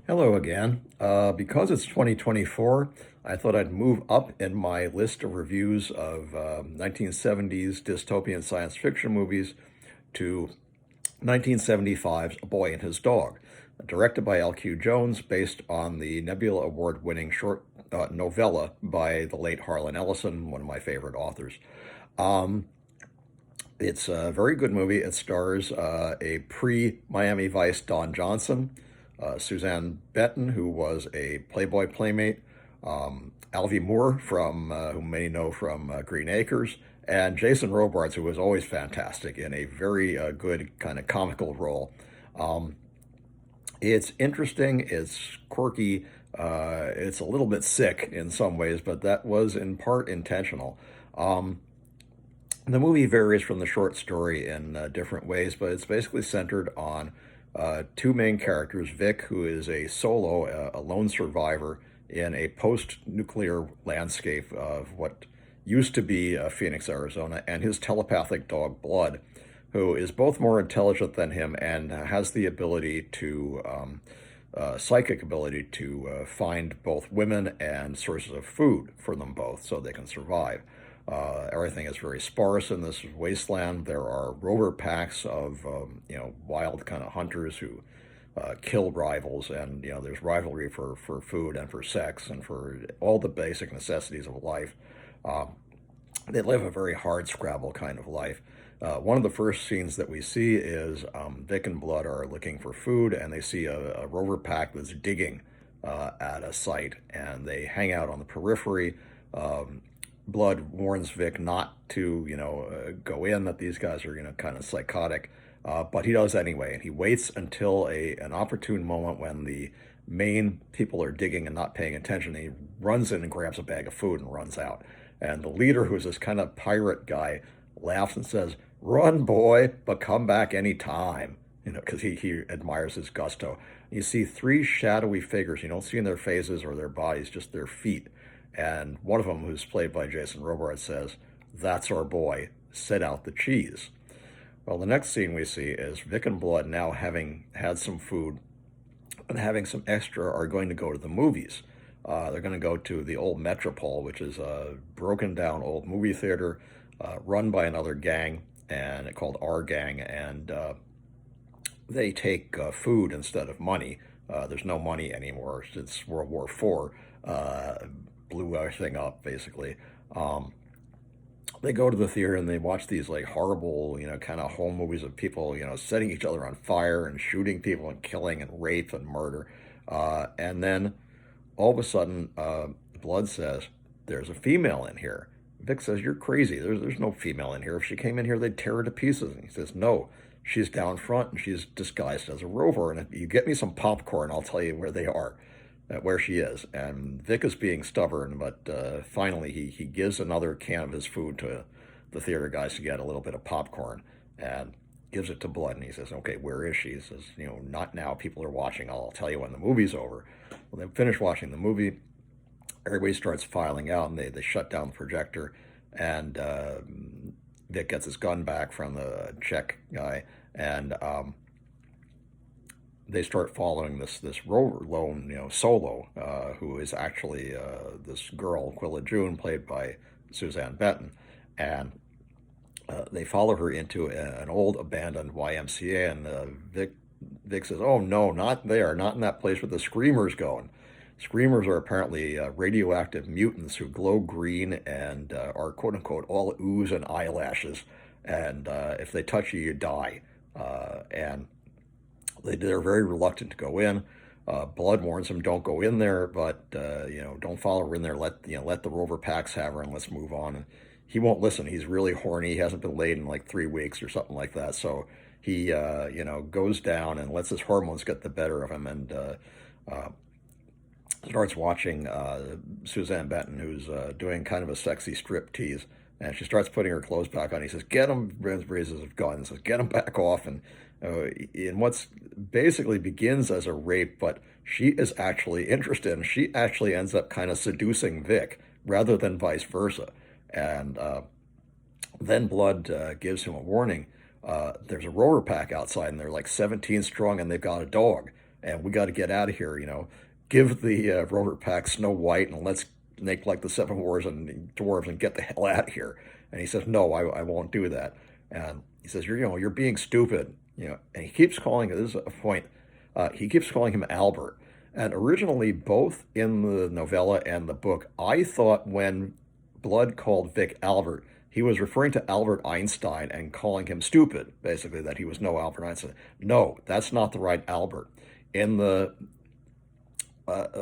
Hello again. Because it's 2024, I thought I'd move up in my list of reviews of 1970s dystopian science fiction movies to 1975's A Boy and His Dog, directed by L.Q. Jones, based on the Nebula Award-winning short novella by the late Harlan Ellison, one of my favorite authors. Um, it's a very good movie. It stars a pre-Miami Vice Don Johnson, Suzanne Benton, who was a Playboy playmate, Alvy Moore, from who many know from Green Acres, and Jason Robards, who was always fantastic in a very good kind of comical role. Um, it's interesting, it's quirky, it's a little bit sick in some ways, but that was in part intentional. Um, the movie varies from the short story in different ways, but it's basically centered on two main characters: Vic, who is a solo, a lone survivor in a post-nuclear landscape of what used to be Phoenix, Arizona, and his telepathic dog, Blood, who is both more intelligent than him and has the ability to, psychic ability to find both women and sources of food for them both so they can survive. Everything is very sparse in this wasteland. There are rover packs of wild kind of hunters who kill rivals, and there's rivalry for food and for sex and for all the basic necessities of life. Um, they live a very hard scrabble kind of life. One of the first scenes that we see is Vic and Blood are looking for food, and they see a rover pack that's digging at a site, and they hang out on the periphery. Blood warns Vic not to, go in, that these guys are, kind of psychotic. But he does anyway, and he waits until an opportune moment when the main people are digging and not paying attention. He runs in and grabs a bag of food and runs out. And the leader, who's this kind of pirate guy, laughs and says, "Run, boy, but come back any time." Because he admires his gusto. You see three shadowy figures. You don't see in their faces or their bodies, just their feet. And one of them, who's played by Jason Robards, says, "That's our boy. Set out the cheese." Well, the next scene we see is Vic and Blood, now having had some food and having some extra, are going to go to the movies. They're going to go to the old Metropole, which is a broken down old movie theater run by another gang, and called Our Gang, and they take food instead of money. There's no money anymore since World War IV blew everything up, basically. Um, they go to the theater and they watch these like horrible, kind of home movies of people, setting each other on fire and shooting people and killing and rape and murder. And then all of a sudden, Blood says, "There's a female in here." Vic says, "You're crazy. There's no female in here. If she came in here, they'd tear her to pieces." And he says, "No, she's down front and she's disguised as a rover. And if you get me some popcorn, I'll tell you where they are, where she is." And Vic is being stubborn, but finally he gives another can of his food to the theater guys to get a little bit of popcorn, and gives it to Blood. And he says, "Okay, where is she?" He says, "Not now. People are watching. I'll tell you when the movie's over." Well, they finish watching the movie. Everybody starts filing out, and they shut down the projector. And Vic gets his gun back from the Czech guy, and they start following this rover lone, solo, who is actually this girl, Quilla June, played by Suzanne Benton. And they follow her into an old abandoned YMCA, and Vic says, "Oh no, not there, not in that place where the screamers go." And screamers are apparently radioactive mutants who glow green and are quote unquote all ooze and eyelashes, and if they touch you, you die. And they're very reluctant to go in. Blood warns them, "Don't go in there, but don't follow her in there. Let the rover packs have her, and let's move on." And he won't listen. He's really horny. He hasn't been laid in like 3 weeks or something like that. So he goes down and lets his hormones get the better of him, and uh, starts watching Suzanne Benton, who's doing kind of a sexy strip tease. And she starts putting her clothes back on. He says, "Get him," raises his gun and says, "Get him back off." And in what's basically begins as a rape, but she is actually interested, and she actually ends up kind of seducing Vic rather than vice versa. And then Blood gives him a warning. There's a rover pack outside, and they're like 17 strong, and they've got a dog. and we got to get out of here. Give the rover pack Snow White, and let's make like the Seven Wars and Dwarves and get the hell out of here. And he says, no, I won't do that. And he says, you're being stupid. And he keeps calling, this is a point, he keeps calling him Albert. And originally, both in the novella and the book, I thought when Blood called Vic Albert, he was referring to Albert Einstein and calling him stupid, basically, that he was no Albert Einstein. No, that's not the right Albert. In the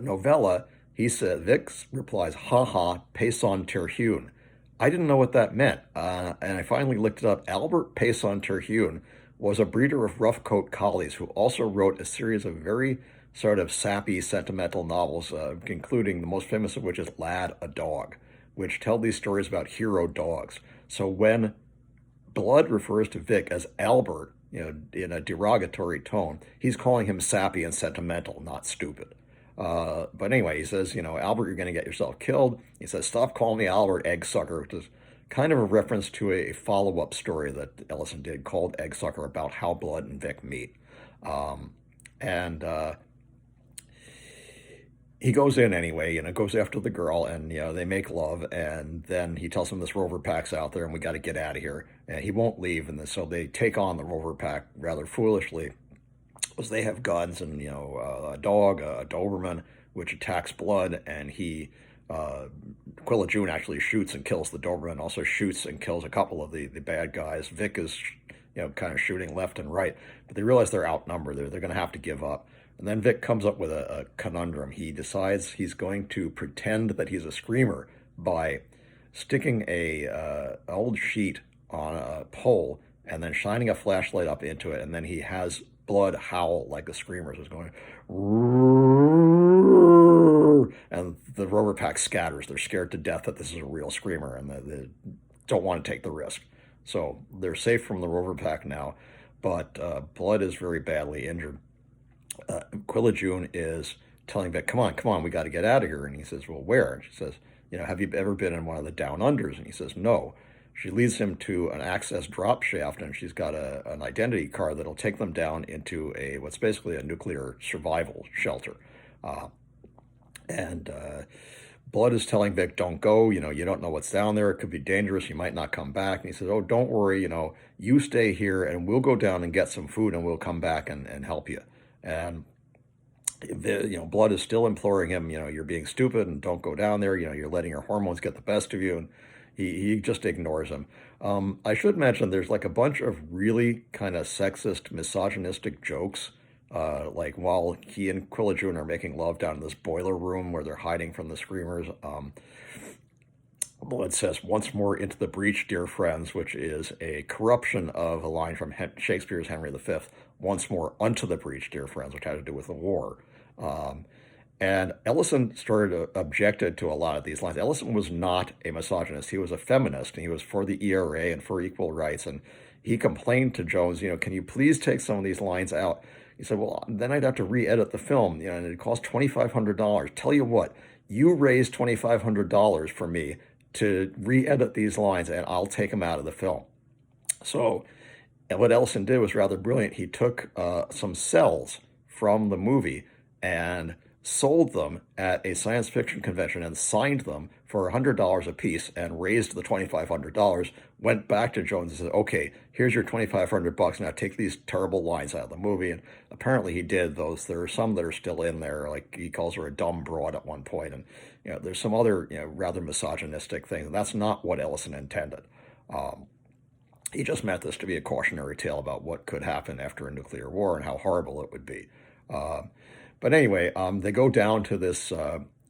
novella, Vic replies, ha ha, Payson Terhune. I didn't know what that meant, and I finally looked it up. Albert Payson Terhune was a breeder of rough coat collies who also wrote a series of very sort of sappy, sentimental novels, including the most famous of which is Lad, a Dog, which tell these stories about hero dogs. So when Blood refers to Vic as Albert, in a derogatory tone, he's calling him sappy and sentimental, not stupid. But anyway, he says, Albert, you're going to get yourself killed. He says, stop calling me Albert, egg sucker, which is kind of a reference to a follow-up story that Ellison did called Egg Sucker about how Blood and Vic meet. And he goes in anyway, goes after the girl, and, they make love, and then he tells him this rover pack's out there, and we got to get out of here. And he won't leave, and so they take on the rover pack rather foolishly, because they have guns and, a dog, a Doberman, which attacks Blood, and Quilla June actually shoots and kills the Doberman, also shoots and kills a couple of the bad guys. Vic is, kind of shooting left and right, but they realize they're outnumbered. They're going to have to give up. And then Vic comes up with a conundrum. He decides he's going to pretend that he's a screamer by sticking a old sheet on a pole and then shining a flashlight up into it, and then he has Blood howl like a screamer. So it's going, and the rover pack scatters. They're scared to death that this is a real screamer, and they don't want to take the risk. So they're safe from the rover pack now, but Blood is very badly injured. Quilla June is telling Vic, come on, we got to get out of here. And he says, well, where? And she says, have you ever been in one of the down unders? And he says, no. She leads him to an access drop shaft, and she's got an identity card that'll take them down into what's basically a nuclear survival shelter. And Blood is telling Vic, don't go, you don't know what's down there. It could be dangerous. You might not come back. And he says, oh, don't worry, you stay here, and we'll go down and get some food, and we'll come back and help you. And Blood is still imploring him, you're being stupid and don't go down there. You're letting your hormones get the best of you. And he just ignores him. I should mention there's like a bunch of really kind of sexist, misogynistic jokes. Like while he and Quilla June are making love down in this boiler room where they're hiding from the screamers. Blood says, once more into the breach, dear friends, which is a corruption of a line from Shakespeare's Henry V. Once more unto the breach, dear friends, which had to do with the war. And Ellison objected to a lot of these lines. Ellison was not a misogynist. He was a feminist, and he was for the ERA and for equal rights. And he complained to Jones, can you please take some of these lines out? He said, well, then I'd have to re-edit the film, and it cost $2,500. Tell you what, you raised $2,500 for me to re-edit these lines, and I'll take them out of the film. So, and what Ellison did was rather brilliant. He took some cells from the movie and sold them at a science fiction convention and signed them for $100 a piece and raised the $2,500, went back to Jones and said, okay, here's your $2,500, now take these terrible lines out of the movie. And apparently he did those. There are some that are still in there, like he calls her a dumb broad at one point. And there's some other rather misogynistic things, and that's not what Ellison intended. He just meant this to be a cautionary tale about what could happen after a nuclear war and how horrible it would be. But anyway, they go down to this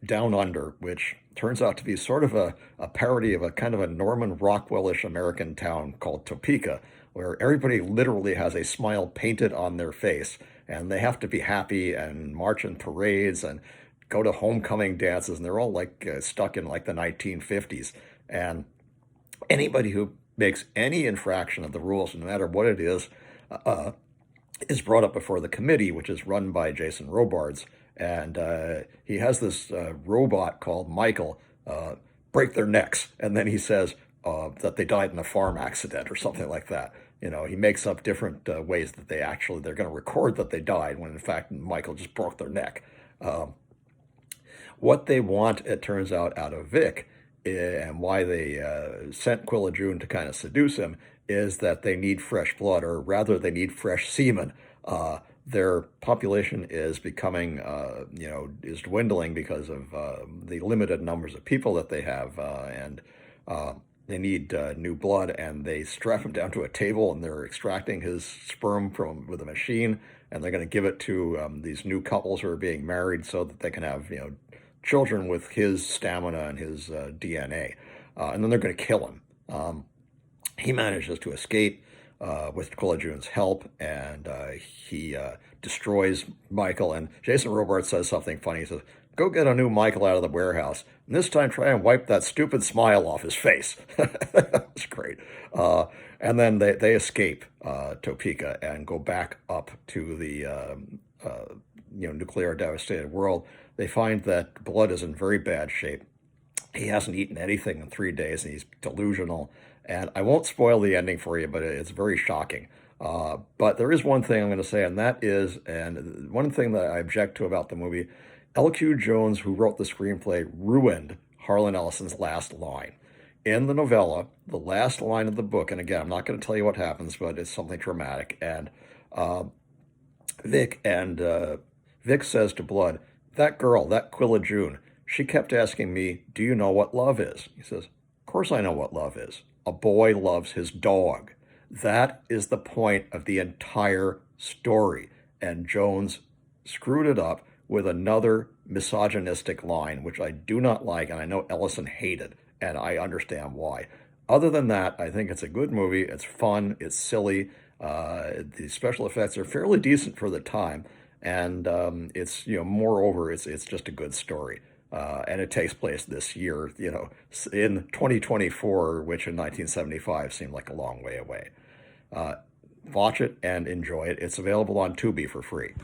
Down Under, which turns out to be sort of a parody of a kind of a Norman Rockwell-ish American town called Topeka, where everybody literally has a smile painted on their face, and they have to be happy and march in parades and go to homecoming dances, and they're all like stuck in like the 1950s. And anybody who makes any infraction of the rules, no matter what it is brought up before the committee, which is run by Jason Robards. And he has this robot called Michael break their necks. And then he says that they died in a farm accident or something like that. he makes up different ways that they're going to record that they died when in fact Michael just broke their neck. Um, what they want, it turns out of Vic, and why they sent Quilla June to kind of seduce him, is that they need fresh blood, or rather, they need fresh semen. Their population is becoming, is dwindling because of the limited numbers of people that they have, and they need new blood, and they strap him down to a table, and they're extracting his sperm from with a machine, and they're going to give it to these new couples who are being married so that they can have, children with his stamina and his DNA, and then they're going to kill him. He manages to escape with Quilla June's help, and he destroys Michael. And Jason Robart says something funny. He says, "Go get a new Michael out of the warehouse, and this time try and wipe that stupid smile off his face." That was great. And then they escape Topeka and go back up to the nuclear devastated world. They find that Blood is in very bad shape. He hasn't eaten anything in 3 days, and he's delusional. And I won't spoil the ending for you, but it's very shocking. But there is one thing I'm going to say, and that is, and one thing that I object to about the movie, L.Q. Jones, who wrote the screenplay, ruined Harlan Ellison's last line. In the novella, the last line of the book, and again, I'm not going to tell you what happens, but it's something dramatic. And Vic says to Blood, "That girl, that Quilla June, she kept asking me, 'Do you know what love is?'" He says, "Of course I know what love is. A boy loves his dog." That is the point of the entire story. And Jones screwed it up with another misogynistic line, which I do not like, and I know Ellison hated, and I understand why. Other than that, I think it's a good movie. It's fun. It's silly. The special effects are fairly decent for the time, and it's moreover, it's just a good story. And it takes place this year, in 2024, which in 1975 seemed like a long way away. Watch it and enjoy it. It's available on Tubi for free.